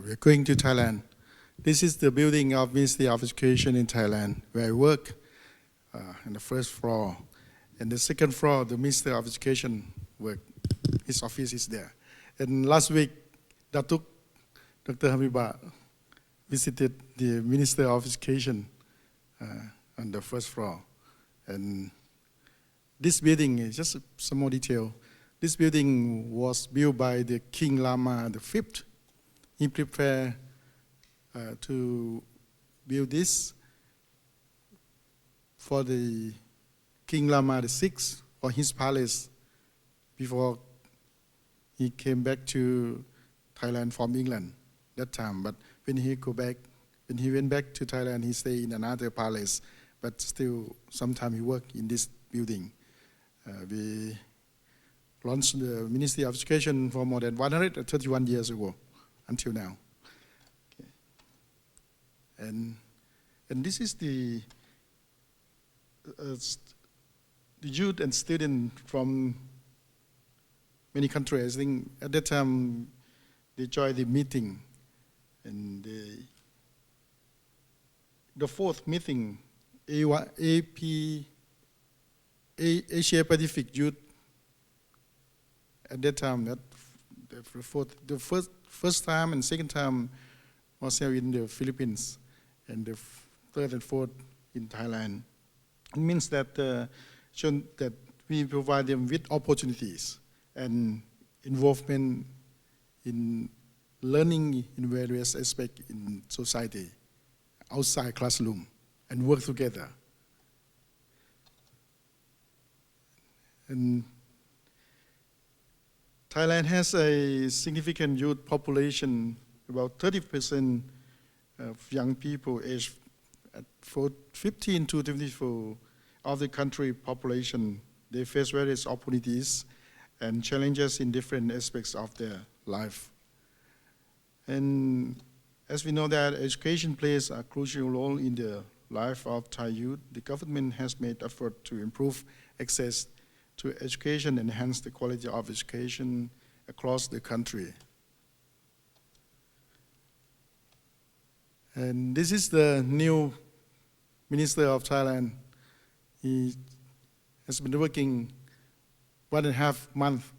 we're going to Thailand. This is the building of Ministry of Education in Thailand, where I work on the first floor. And the second floor, the Minister of Education work. His office is there. And last week, Dr. Habiba visited the Minister of Education on the first floor. And this building is just some more detail. This building was built by the King Lama V. He prepared to build this for the King Lama VI for his palace before he came back to Thailand from England that time. But when he went back to Thailand, he stayed in another palace, but still sometime he worked in this building. We launched the Ministry of Education for more than 131 years ago until now. Okay. And this is the youth and students from many countries. I think at that time they joined the meeting, and the fourth meeting, Asia Pacific Youth. At that time, the first time and second time was held in the Philippines, and the third and fourth in Thailand. It means that that we provide them with opportunities and involvement in learning in various aspects in society, outside classroom, and work together. And Thailand has a significant youth population. About 30% of young people aged 15 to 24 of the country population. They face various opportunities and challenges in different aspects of their life. And as we know that education plays a crucial role in the life of Thai youth, the government has made effort to improve access to education, enhance the quality of education across the country. And this is the new Minister of Thailand. He has been working 1.5 months,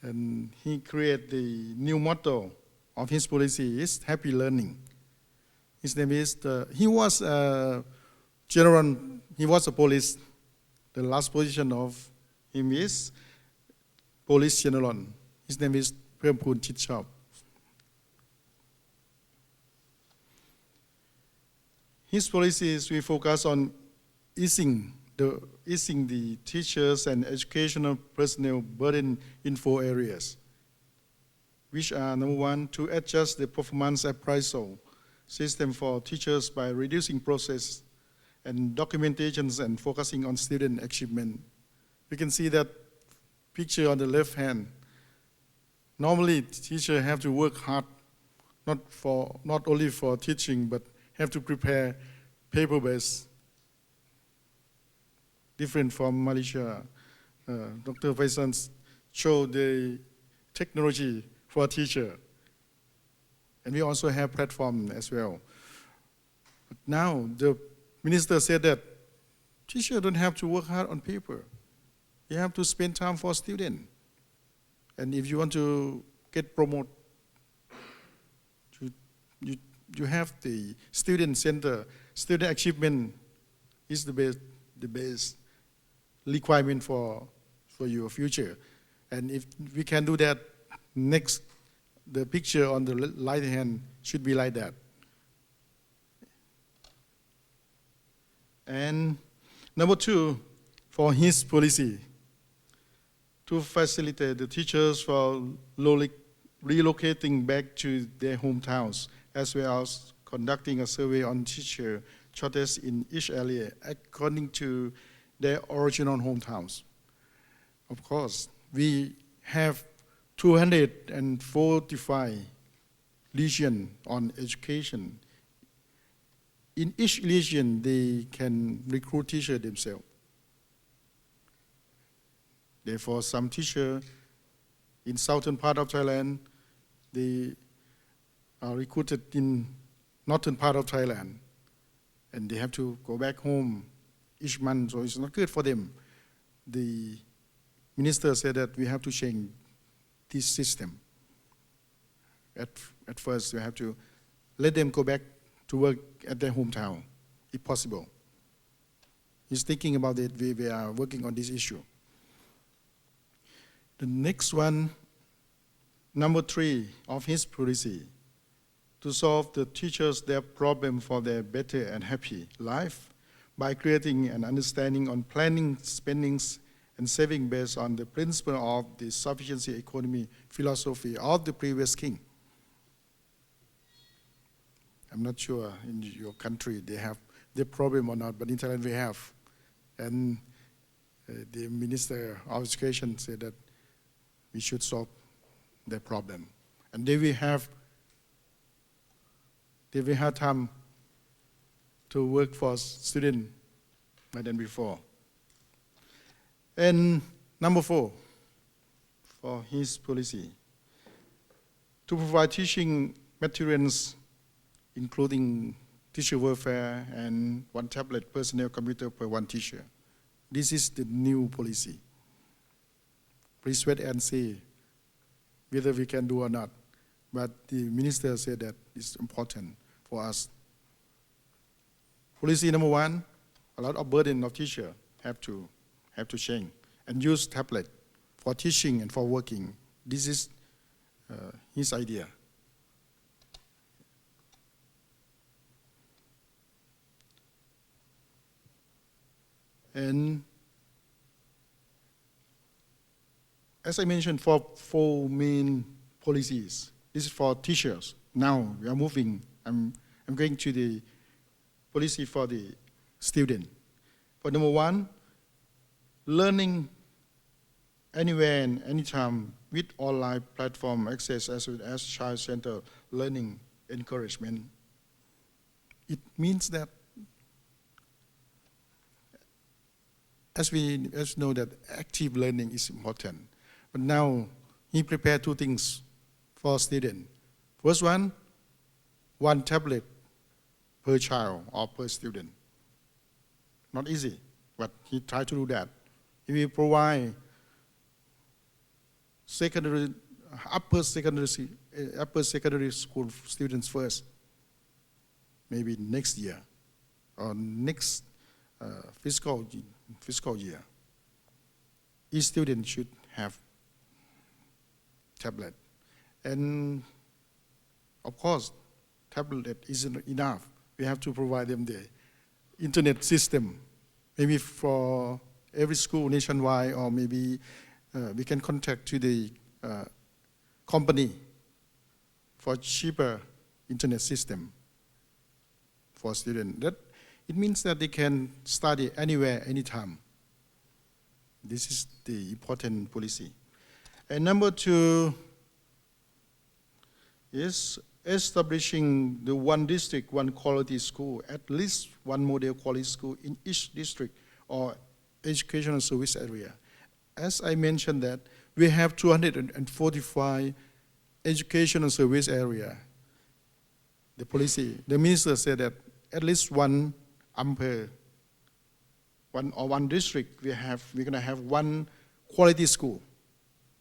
and he created the new motto of his policy is happy learning. His name is, he was a general, he was a police. The last position of him is Police General. His name is Prempoon Chitchop. His policies, we focus on easing the teachers and educational personnel burden in 4 areas, which are: number 1, to adjust the performance appraisal system for teachers by reducing process and documentations and focusing on student achievement. We can see that picture on the left hand. Normally, teachers have to work hard, not only for teaching, but have to prepare paper-based, different from Malaysia. Dr. Faisal showed the technology for a teacher. And we also have platform as well. But now, the minister said that teachers don't have to work hard on paper. You have to spend time for students. And if you want to get promoted, you have the student center. Student achievement is the best requirement for your future. And if we can do that, next, the picture on the right hand should be like that. And number 2, for his policy, to facilitate the teachers for relocating back to their hometowns, as well as conducting a survey on teacher shortage in each area according to their original hometowns. Of course, we have 245 regions on education. In each region, they can recruit teachers themselves. Therefore, some teachers in southern part of Thailand, they are recruited in northern part of Thailand, and they have to go back home each month, so it's not good for them. The minister said that we have to change this system. At first, we have to let them go back to work at their hometown, if possible. He's thinking about it. We are working on this issue. The next one, number 3 of his policy, to solve the teachers their problem for their better and happy life by creating an understanding on planning, spendings, and saving based on the principle of the sufficiency economy philosophy of the previous king. I'm not sure in your country they have the problem or not, but in Thailand we have. And the Minister of Education said that we should solve their problem. And they will have time to work for students more than before. And number 4, for his policy, to provide teaching materials including teacher welfare and 1 tablet personal computer per 1 teacher. This is the new policy. Please wait and see whether we can do or not. But the minister said that it's important for us. Policy number 1, a lot of burden of teacher have to change and use tablet for teaching and for working. This is his idea. And as I mentioned, for 4 main policies. This is for teachers. Now we are moving. I'm going to the policy for the student. For number 1, learning anywhere and anytime with online platform access as well as child-centered learning encouragement. It means that as we know that active learning is important. But now he prepared 2 things for students. First one 1 tablet per child or per student. Not easy, but he tried to do that. He will provide upper secondary school students first, maybe next year or next fiscal year. Each student should have tablet. And of course, tablet isn't enough. We have to provide them the internet system, maybe for every school nationwide, or maybe we can contact to the company for cheaper internet system for students. That it means that they can study anywhere, anytime. This is the important policy. And number 2 is establishing the 1 district, 1 quality school, at least 1 model quality school in each district or educational service area. As I mentioned that, we have 245 educational service area. The policy, the minister said that at least 1 1 district, we're going to have 1 quality school,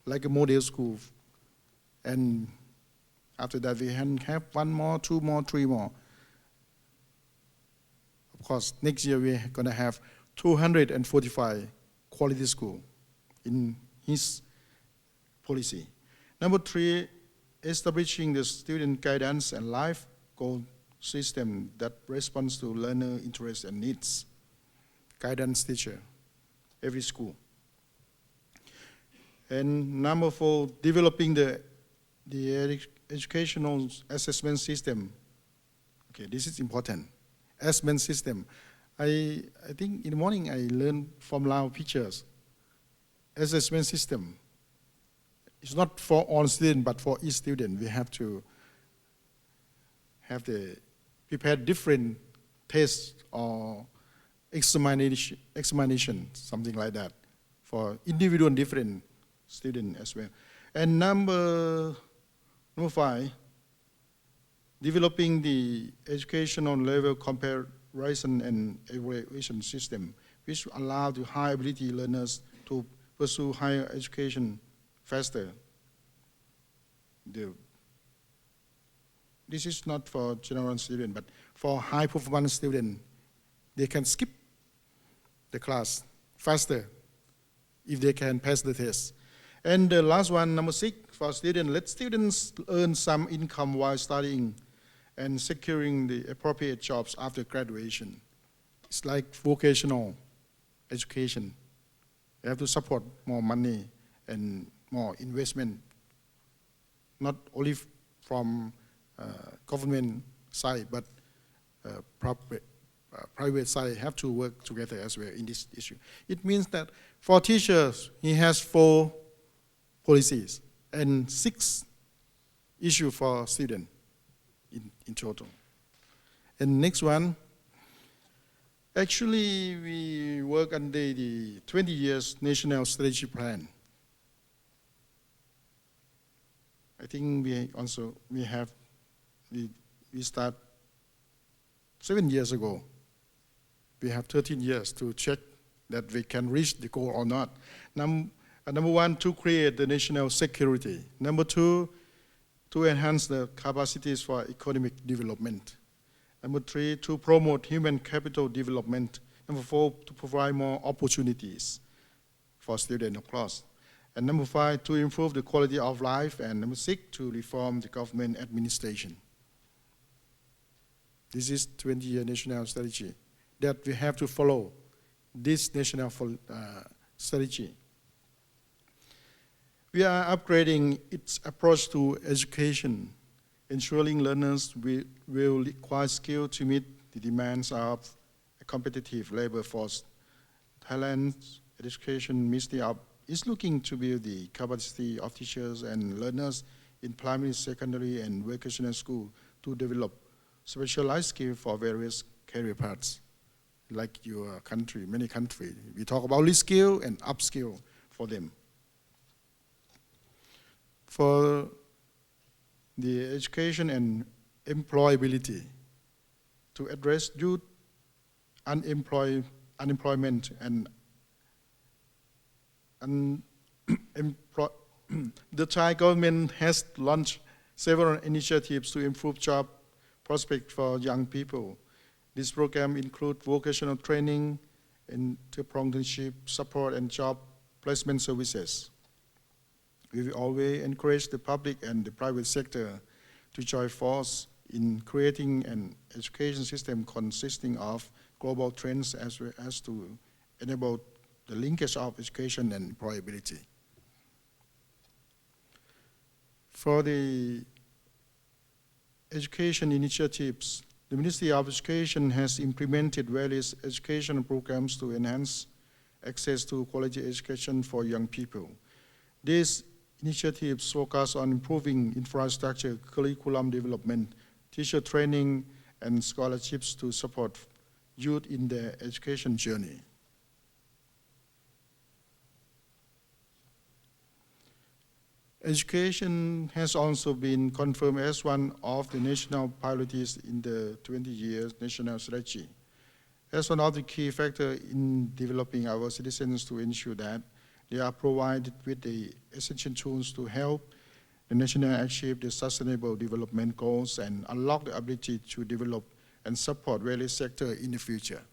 like a model school. And after that, we can have 1 more, 2 more, 3 more. Of course, next year we're going to have 245 quality school in his policy. Number 3, establishing the student guidance and life goal system that responds to learner interests and needs. Guidance teacher, every school. And number 4, developing the educational assessment system. Okay, this is important. Assessment system. I think in the morning I learned from Lao pictures. Assessment system. It's not for all students, but for each student. We have to have prepare different tests or examination, something like that, for individual and different students as well. And number 5, developing the educational level comparison and evaluation system, which allow the high ability learners to pursue higher education faster. This is not for general students, but for high performance students, they can skip the class faster if they can pass the test. And the last one, number 6, for students, let students earn some income while studying and securing the appropriate jobs after graduation. It's like vocational education. You have to support more money and more investment, not only from government side, but private side have to work together as well in this issue. It means that for teachers, he has 4 policies and 6 issues for students in total. And next one, actually we work under the 20 years National Strategy Plan. I think we start 7 years ago. We have 13 years to check that we can reach the goal or not. Number 1, to create the national security. Number 2, to enhance the capacities for economic development. Number 3, to promote human capital development. Number 4, to provide more opportunities for students across. And number 5, to improve the quality of life. And number 6, to reform the government administration. This is 20-year national strategy that we have to follow this national strategy. We are upgrading its approach to education, ensuring learners will acquire skills to meet the demands of a competitive labor force. Thailand's education ministry is looking to build the capacity of teachers and learners in primary, secondary, and vocational school to develop specialized skills for various career paths. Like your country, many countries, we talk about reskill and upskill for them. For the education and employability, to address youth unemployment and the Thai government has launched several initiatives to improve job prospects for young people. This program includes vocational training, entrepreneurship support, and job placement services. We will always encourage the public and the private sector to join force in creating an education system consisting of global trends as well as to enable the linkage of education and employability. For the education initiatives, the Ministry of Education has implemented various educational programs to enhance access to quality education for young people. These initiatives focus on improving infrastructure, curriculum development, teacher training, and scholarships to support youth in their education journey. Education has also been confirmed as one of the national priorities in the 20 years national strategy. As one of the key factors in developing our citizens to ensure that they are provided with the essential tools to help the nation achieve the sustainable development goals and unlock the ability to develop and support various sectors in the future.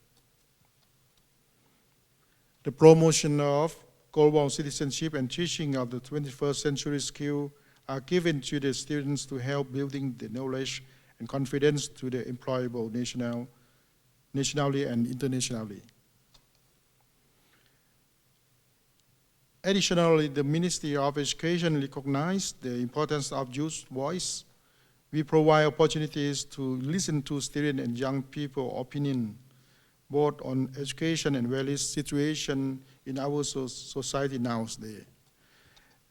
The promotion of global citizenship and teaching of the 21st century skills are given to the students to help building the knowledge and confidence to the employable nationally and internationally. Additionally, the Ministry of Education recognized the importance of youth voice. We provide opportunities to listen to students and young people's opinion, both on education and various situations in our society nowadays.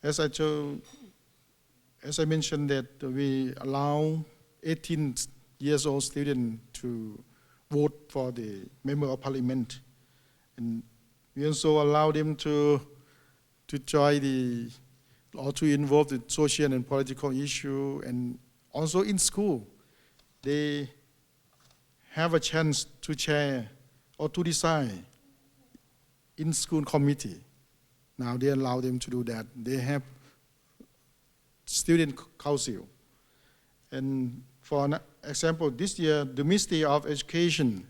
As I mentioned that we allow 18 years old students to vote for the member of parliament. And we also allow them to join or to involve the social and political issue, and also in school. they have a chance to share or to decide in school committee. Now they allow them to do that. They have student council. And for an example, this year, the Ministry of Education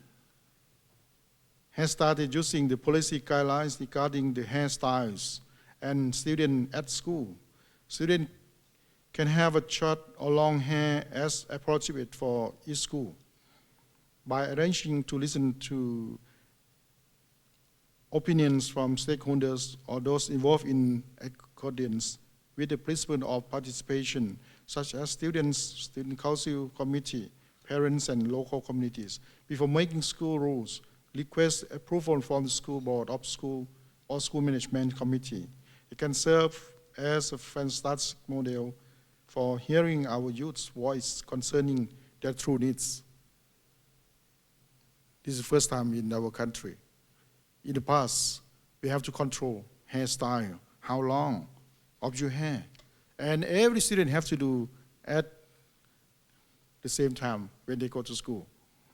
has started using the policy guidelines regarding the hairstyles and students at school. Students can have a short or long hair as appropriate for each school by arranging to listen to opinions from stakeholders or those involved in accordance with the principle of participation, such as students, student council committee, parents, and local communities. Before making school rules, request approval from the school board of school or school management committee. It can serve as a fantastic model for hearing our youth's voice concerning their true needs. This is the first time in our country. In the past, we have to control hairstyle, how long of your hair. And every student have to do at the same time when they go to school.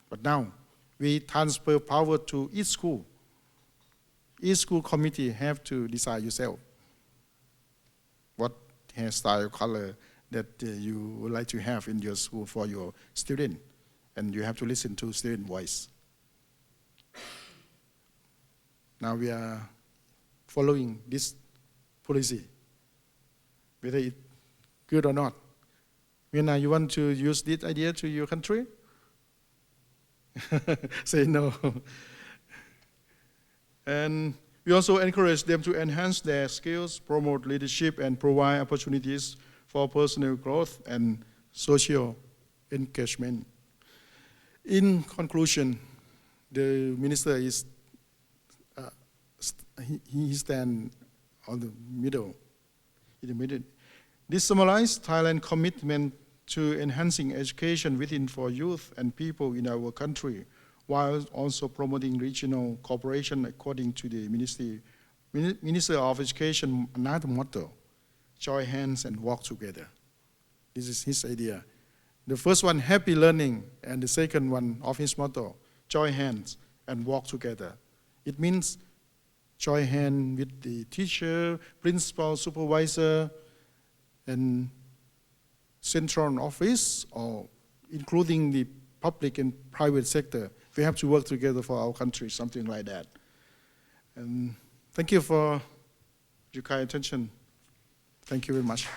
But now, we transfer power to each school. Each school committee have to decide yourself what hairstyle, color that you would like to have in your school for your student. And you have to listen to student voice. Now we are following this policy, whether it's good or not. When you want to use this idea to your country? Say no. And we also encourage them to enhance their skills, promote leadership, and provide opportunities for personal growth and social engagement. In conclusion, the minister is he stands on the middle. In the middle. This symbolizes Thailand's commitment to enhancing education within for youth and people in our country, while also promoting regional cooperation according to the Minister of Education another motto: join hands and walk together. This is his idea. The first one, happy learning, and the second one of his motto, join hands and walk together. It means join hand with the teacher, principal, supervisor, and central office, or including the public and private sector. We have to work together for our country, something like that. And thank you for your kind attention. Thank you very much.